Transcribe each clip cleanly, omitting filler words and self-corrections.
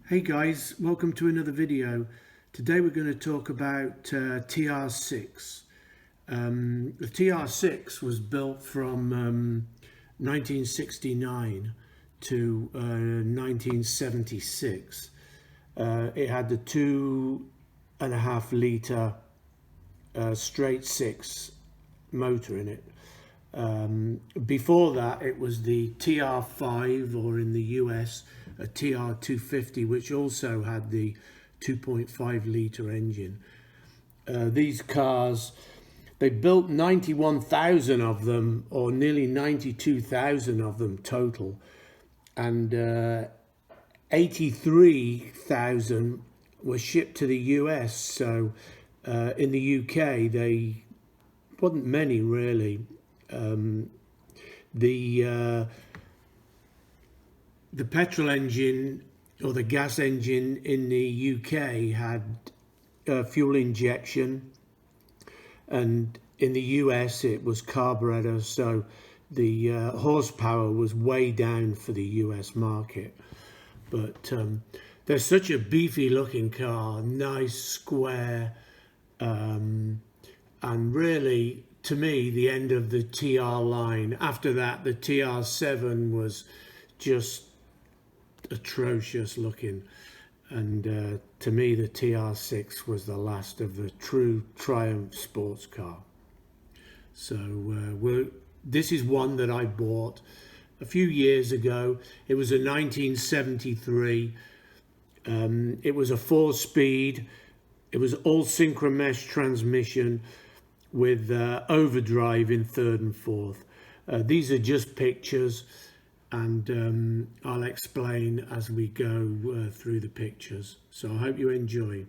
Hey guys, welcome to another video. Today we're going to talk about TR6. The TR6 was built from 1969 to 1976. It had the 2.5 litre straight six motor in it. Before that, it was the TR5, or in the US, a TR250, which also had the 2.5 litre engine. These cars, they built 91,000 of them, or nearly 92,000 of them total, and 83,000 were shipped to the US. So in the UK, they wasn't many really. The petrol engine or the gas engine in the UK had fuel injection, and in the US it was carburetor, so the horsepower was way down for the US market. But they're such a beefy looking car, nice, square, and really, to me, the end of the TR line. After that, the TR7 was just atrocious looking, and to me the TR6 was the last of the true Triumph sports car. So this is one that I bought a few years ago. It was a 1973. It was a 4-speed. It was all synchromesh transmission with overdrive in third and fourth. These are just pictures, and I'll explain as we go through the pictures. So I hope you enjoy.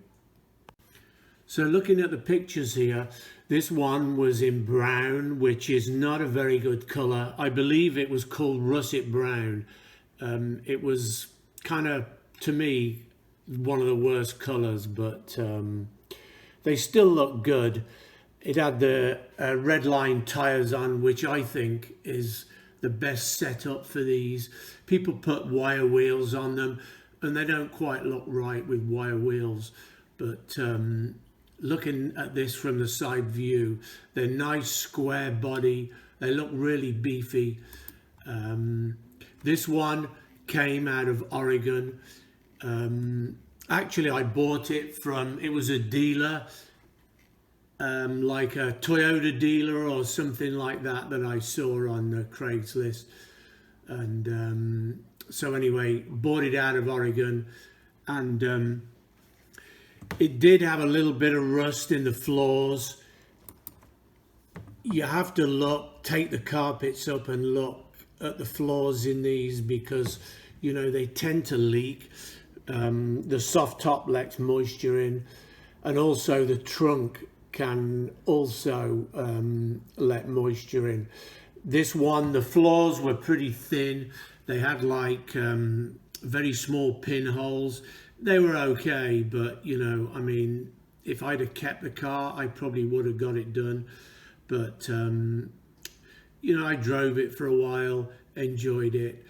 So looking at the pictures here, this one was in brown, which is not a very good colour. I believe it was called russet brown. It was kind of, to me, one of the worst colours, but they still look good. It had the red line tyres on, which I think is the best setup for these. People put wire wheels on them and they don't quite look right with wire wheels. But looking at this from the side view, they're nice square body. They look really beefy. This one came out of Oregon. Actually, I bought it from, it was a dealer, like a Toyota dealer or something like that I saw on Craigslist. And so anyway, bought it out of Oregon, and it did have a little bit of rust in the floors. You have to look, take the carpets up and look at the floors in these, because you know they tend to leak. The soft top lets moisture in, and also the trunk can also let moisture in. This one, the floors were pretty thin. They had like very small pinholes. They were okay, but you know, I mean, if I'd have kept the car, I probably would have got it done. But you know, I drove it for a while, enjoyed it,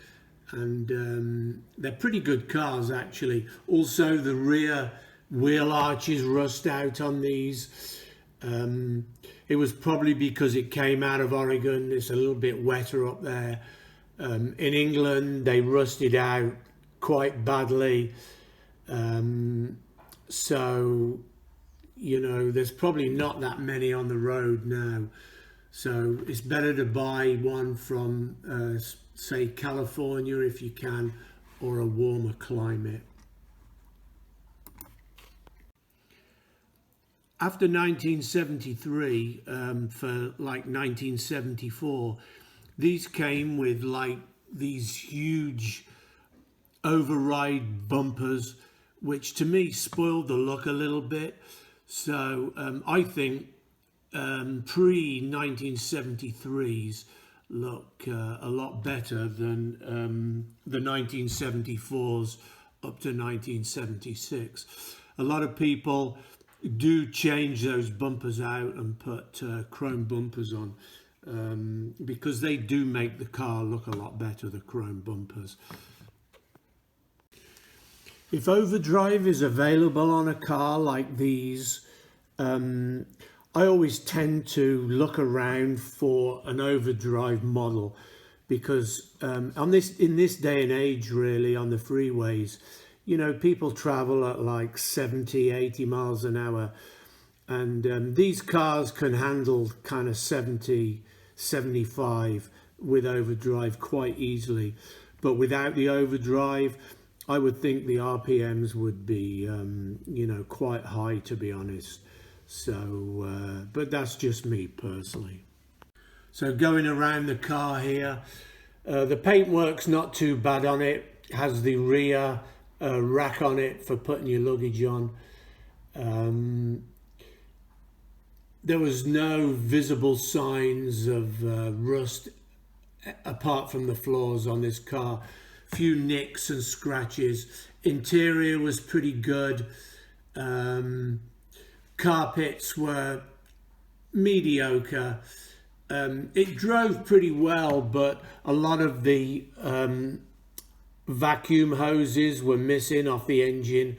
and they're pretty good cars actually. Also, the rear wheel arches rust out on these. It was probably because it came out of Oregon. It's a little bit wetter up there. In England, they rusted out quite badly. So, you know, there's probably not that many on the road now. So it's better to buy one from, say, California if you can, or a warmer climate. After 1973, for like 1974, these came with like these huge override bumpers, which to me spoiled the look a little bit. So I think pre-1973s look a lot better than the 1974s up to 1976. A lot of people do change those bumpers out and put chrome bumpers on, because they do make the car look a lot better, the chrome bumpers. If overdrive is available on a car like these, I always tend to look around for an overdrive model, because in this day and age, really, on the freeways, you know, people travel at like 70, 80 miles an hour, and these cars can handle kind of 70, 75 with overdrive quite easily. But without the overdrive, I would think the RPMs would be, you know, quite high, to be honest. So, but that's just me personally. So going around the car here, the paintwork's not too bad on it. It has the rear rack on it for putting your luggage on. There was no visible signs of rust apart from the floors on this car. Few nicks and scratches. Interior was pretty good. Carpets were mediocre. It drove pretty well, but a lot of the vacuum hoses were missing off the engine.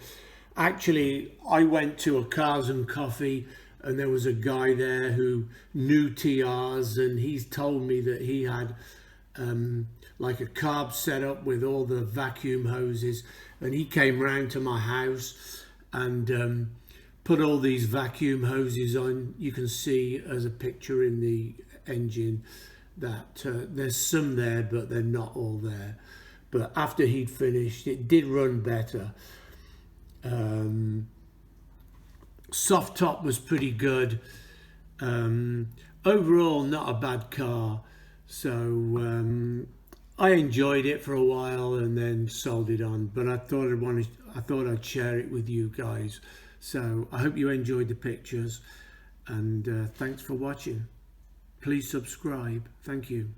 Actually, I went to a Cars and Coffee, and there was a guy there who knew TRs, and he's told me that he had like a carb setup with all the vacuum hoses, and he came round to my house and put all these vacuum hoses on. You can see as a picture in the engine that there's some there, but they're not all there. But after he'd finished, it did run better. Soft top was pretty good. Overall, not a bad car. So I enjoyed it for a while and then sold it on. But I thought I'd share it with you guys. So I hope you enjoyed the pictures, and thanks for watching. Please subscribe. Thank you.